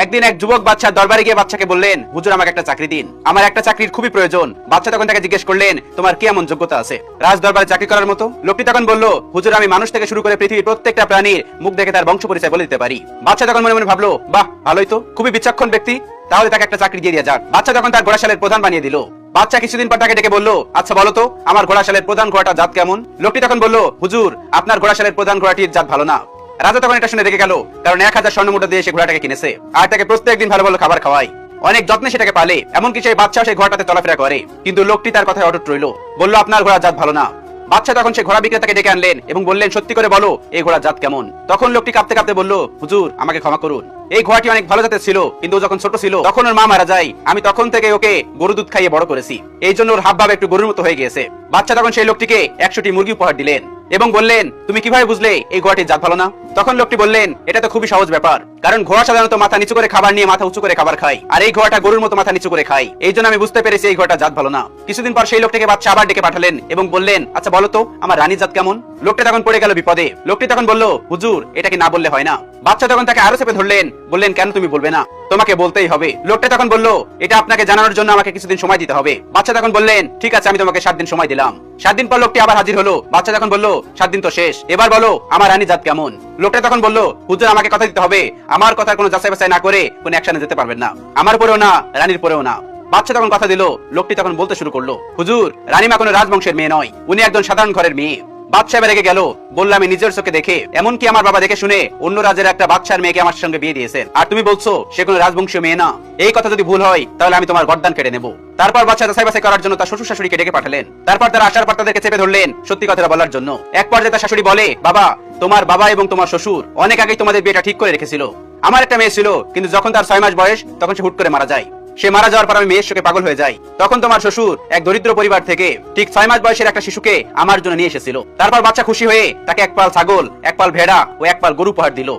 একদিন এক যুবক বাচ্চার দরবারে গিয়ে বাচ্চাকে বললেন, হুজুর আমাকে একটা চাকরি দিন, আমার একটা চাকরির খুবই প্রয়োজন। বাচ্চা তখন তাকে জিজ্ঞেস করলেন, তোমার কি এমন যোগ্যতা আছে রাজ দরবারে চাকরি করার মতো? লোকটি তখন বলল, হুজুর আমি মানুষ থেকে শুরু করে পৃথিবীর প্রত্যেকটা প্রাণীর মুখ দেখে তার বংশ পরিচয় বলে দিতে পারি। বাচ্চা তখন মনে মনে ভাবলো, বাহ ভালোই তো, খুবই বিচক্ষণ ব্যক্তি, তাহলে তাকে একটা চাকরি দিয়ে দেওয়া যাক। বাচ্চা তখন তার ঘোড়াশালের প্রধান বানিয়ে দিল। বাচ্চা কিছুদিন পর তাকে ডেকে বলল, আচ্ছা বলো তো আমার ঘোড়াশালের প্রধান ঘোড়াটা জাত কেমন? লোকটি তখন বলল, হুজুর আপনার ঘোড়াশালের প্রধান ঘোড়াটির জাত ভালো না। রাজা তখন এটা শুনে রেগে গেল, কারণ 1000 স্বর্ণ মুদ্রা দিয়ে সে ঘোড়াটাকে কিনেছে আর তাকে প্রত্যেকদিন ভালো ভালো খাবার খাওয়ায়, অনেক যত্নে সেটাকে পালে, এমনকি সেই বাচ্চা সেই ঘোড়াটাতে চলাফেরা করে। কিন্তু লোকটি তার কথায় অটুট রইল, বলল আপনার ঘোড়া জাত ভালো না। বাচ্চা তখন সে ঘোড়া বিক্রেতাকে ডেকে আনলেন এবং বললেন, সত্যি করে বলো এই ঘোড়া জাত কেমন? তখন লোকটি কাঁপতে কাঁপতে বলল, হুজুর আমাকে ক্ষমা করুন, এই ঘোড়াটি অনেক ভালো জাতের ছিল, কিন্তু যখন ছোট ছিল তখন ওর মা মারা যায়, আমি তখন থেকে ওকে গরু দুধ খাইয়ে বড় করেছি, এই জন্য ওর হাব ভাব একটু গরুর মতো হয়ে গিয়েছে। বাচ্চা তখন সেই লোকটিকে 100টি মুরগি উপহার দিলেন এবং বললেন, তুমি কিভাবে বুঝলে এই ঘোড়াটির জাত ভালো না? তখন লোকটি বললেন, এটা তো খুবই সহজ ব্যাপার, কারণ ঘোড়া সাধারণত মাথা নিচু করে খাবার নিয়ে মাথা উঁচু করে খাবার খায়, আর এই ঘোড়াটা গরুর মতো মাথা নিচু করে খায়, এই জন্য আমি বুঝতে পেরেছি এই ঘোড়াটা জাত ভালো না। কিছুদিন পর সেই লোকটিকে বাচ্চা আবার ডেকে পাঠালেন এবং বললেন, আচ্ছা বলো তো আমার রানীর জাত কেমন? লোকটা তখন পড়ে গেল বিপদে। লোকটি তখন বলল, হুজুর এটা কি না বললে হয় না? বাচ্চা তখন তাকে আরো চেপে ধরলেন, বললেন, কেন তুমি বলবে না? তোমাকে বলতেই হবে। লোকটা তখন বলল, এটা আপনাকে জানানোর জন্য আমাকে কিছুদিন সময় দিতে হবে। বাচ্চা তখন বললেন, ঠিক আছে আমি তোমাকে 7 দিন সময় দিলাম। 7 দিন পর লোকটি আবার হাজির হলো। বাচ্চা তখন বলল, 7 দিন তো শেষ, এবার বলো আমার রানী জাত কেমন? লোকটা তখন বলল, হুজুর আমাকে কথা দিতে হবে, আমার কথার কোনো যাচাই বাছাই না করে কোনো অ্যাকশনে যেতে পারবেন না, আমার পরেও না রানীর পরেও না। বাচ্চা তখন কথা দিল। লোকটি তখন বলতে শুরু করলো, হুজুর রানীমা কোনো রাজবংশের মেয়ে নয়, উনি একজন সাধারণ ঘরের মেয়ে। বাদশা এবার রেগে গেল, বললাম আমি নিজের চোখে দেখে, এমনকি আমার বাবা দেখে শুনে অন্য রাজের একটা বাদশার মেয়েকে আমার সঙ্গে বিয়ে দিয়েছেন, আর তুমি বলছো সে কোনো রাজবংশীয় মেয়ে না? এই কথা যদি ভুল হয় তাহলে আমি তোমার গর্দান কেটে নেব। তারপর বাদশা যাচাই বাছাই করার জন্য তার শ্বশুর শাশুড়িকে ডেকে পাঠালেন। তারপর তারা আসার পর তাদেরকে চেপে ধরলেন সত্যি কথাটা বলার জন্য। এক পর্যায়ে তার শাশুড়ি বলে, বাবা তোমার বাবা এবং তোমার শ্বশুর অনেক আগেই তোমাদের বিয়েটা ঠিক করে রেখেছিল। আমার একটা মেয়ে ছিল, কিন্তু যখন তার 6 মাস বয়স তখন সে হুট করে মারা যায়। সে মারা যাওয়ার পর আমি মেয়ের শোকে পাগল হয়ে যাই। তখন তোমার শ্বশুর এক দরিদ্র পরিবার থেকে ঠিক 6 মাস বয়সের একটা শিশুকে আমার জন্য নিয়ে এসেছিল। তারপর বাচ্চা খুশি হয়ে তাকে 1 পাল ছাগল, 1 পাল ভেড়া ও 1 পাল গরু উপহার দিল।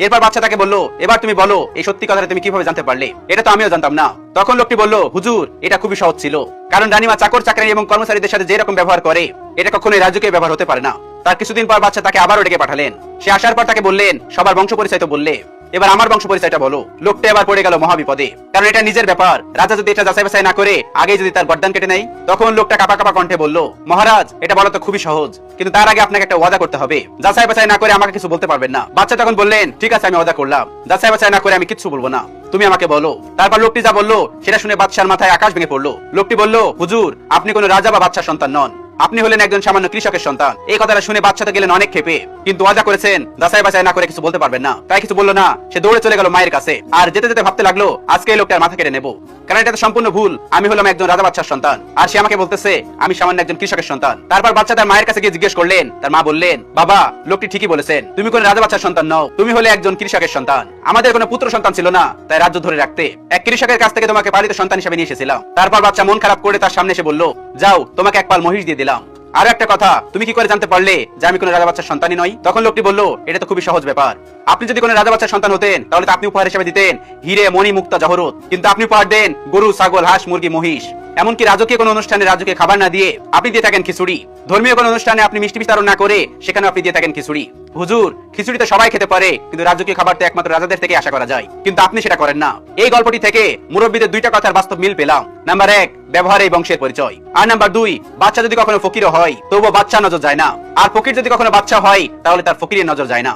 এরপর বাচ্চা তাকে বলল, এবার তুমি বলো এই সত্যি কথাটা তুমি কিভাবে জানতে পারলে? এটা তো আমিও জানতাম না। তখন লোকটি বলল, হুজুর এটা খুবই সহজ ছিল, কারণ রানীমা চাকর চাকরানি এবং কর্মচারীদের সাথে যে রকম ব্যবহার করে এটা কখনোই রাজকীয় ব্যবহার হতে পারে না। তার কিছুদিন পর বাচ্চা তাকে আবারও ডেকে পাঠালেন। সে আসার পর তাকে বললেন, সবার বংশ পরিচয় তো বললে, এবার আমার বংশ পরিচয়টা বলো। লোকটা এবার পড়ে গেল মহাবিপদে, কারণ এটা নিজের ব্যাপার। রাজা যদি এটা যাচাই বাছাই না করে আগে যদি তার গর্দান কেটে নেয়। তখন লোকটা কাপা কাপা কণ্ঠে বলল, মহারাজ এটা বলা তো খুবই সহজ, কিন্তু তার আগে আপনাকে একটা ওয়াদা করতে হবে, যাচাই বাছাই না করে আমাকে কিছু বলতে পারবেন না। বাচ্চা তখন বললেন, ঠিক আছে আমি ওয়াদা করলাম, যাচাই বাছাই না করে আমি কিছু বলবো না, তুমি আমাকে বলো। তারপর লোকটি যা বলল সেটা শুনে বাদশার মাথায় আকাশ ভেঙে পড়লো। লোকটি বলল, হুজুর আপনি কোনো রাজা বা বাদশার সন্তান নন, আপনি হলেন একজন সামান্য কৃষকের সন্তান। এই কথাটা শুনে বাচ্চা তো গেলেন অনেক ক্ষেপে, কিন্তু ওয়াদা করেছেন যাচাই বাছাই না করে কিছু বলতে পারবেন না, তাই কিছু বললো না। সে দৌড়ে চলে গেল মায়ের কাছে, আর যেতে যেতে ভাবতে লাগলো আজকে এই লোকটার মাথা কেটে নেবো, কারণ এটা তো সম্পূর্ণ ভুল। আমি হলাম একজন রাজা বাদশার সন্তান, আর সে আমাকে বলতেছে আমি সামান্য একজন কৃষকের সন্তান। তারপর বাচ্চা তার মায়ের কাছে গিয়ে জিজ্ঞেস করলেন। তার মা বললেন, বাবা লোকটি ঠিকই বলেছেন, তুমি কোন রাজা বাদশার সন্তান নও, তুমি হলে একজন কৃষকের সন্তান। আমাদের কোনো পুত্র সন্তান ছিল না, তাই রাজ্য ধরে রাখতে এক কৃষকের কাছ থেকে তোমাকে পালিত সন্তান হিসেবে নিয়ে এসেছিলাম। তারপর বাচ্চা মন খারাপ করে তার সামনে এসে বলল, যাও তোমাকে 1 পাল মহিষ দিয়ে দিলাম। আর একটা কথা, তুমি কি করে জানতে পারলে যে আমি কোন রাজা বাচ্চার সন্তানই নই? তখন লোকটি বলল, এটা তো খুবই সহজ ব্যাপার, আপনি যদি কোন রাজা বাচ্চার সন্তান হতেন তাহলে তো আপনি উপহার হিসেবে দিতেন হিরে মণি মুক্তা জহরত, কিন্তু আপনি উপহার দেন গরু ছাগল হাঁস মুরগি মহিষ। এমনকি রাজকীয় কোন অনুষ্ঠানে রাজকীয় খাবার না দিয়ে আপনি দিয়ে থাকেন খিচুড়ি। ধর্মীয় কোন অনুষ্ঠানে আপনি মিষ্টি বিতরণ না করে সেখানে আপনি দিয়ে থাকেন খিচুড়ি। হুজুর খিচুড়ি তো সবাই খেতে পারে, কিন্তু রাজকীয় খাবার তো একমাত্র রাজাদের থেকে আশা করা যায়, কিন্তু আপনি সেটা করেন না। এই গল্পটি থেকে মুরব্বীদের 2টা কথার বাস্তব মিল পেলাম। নাম্বার 1, ব্যবহার এই বংশের পরিচয়, আর নাম্বার 2, বাচ্চা যদি কখনো ফকিরও হয় তবুও বাচ্চা নজর যায় না, আর ফকির যদি কখনো বাচ্চা হয় তাহলে তার ফকিরের নজর যায় না।